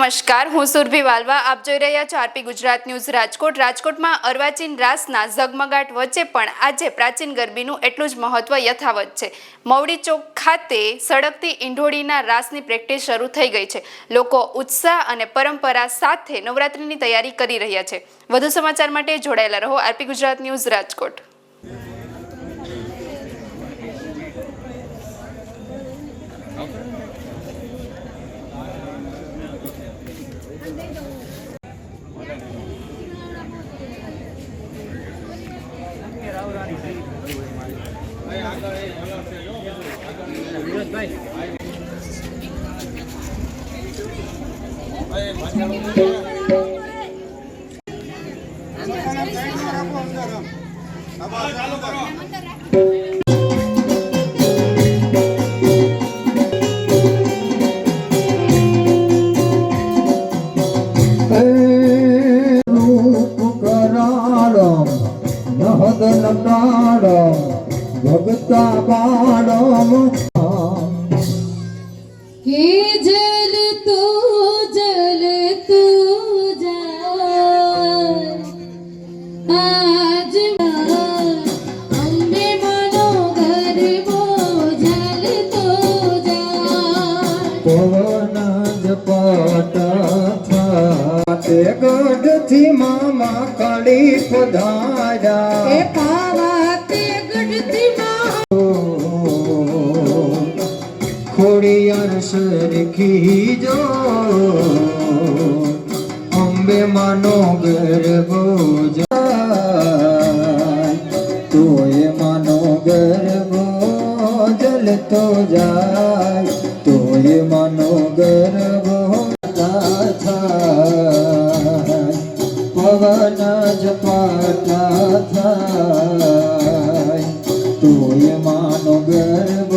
નમસ્કાર, હું સુરભી વાલવા. આપ જોઈ રહ્યા છો આરપી ગુજરાત ન્યૂઝ રાજકોટ. રાજકોટમાં અર્વાચીન રાસના ઝગમગાટ વચ્ચે પણ આજે પ્રાચીન ગરબીનું એટલું જ મહત્વ યથાવત છે. મવડી ચોક ખાતે સળગતી ઈંઢોળીના રાસની પ્રેક્ટિસ શરૂ થઈ ગઈ છે. લોકો ઉત્સાહ અને પરંપરા સાથે નવરાત્રિની તૈયારી કરી રહ્યા છે. વધુ સમાચાર માટે જોડાયેલા રહો આરપી ગુજરાત ન્યૂઝ રાજકોટ. ભગતા બાળમ હે જલ તું જા આજ અંબે મનો ગરબો જલ તો જા પવન ઝપટ થાતે ગઢથી મામા કડી પધાર્યા એ પાવાતે ગઢથી ખોડિયાર સરખી જો અંબે માનો ગરબો જાય તોય માનો ગરબો જલતો જાય તોય માનો ગરબો થાય પવન ઝપાટા થાય તોય માનો ગરબો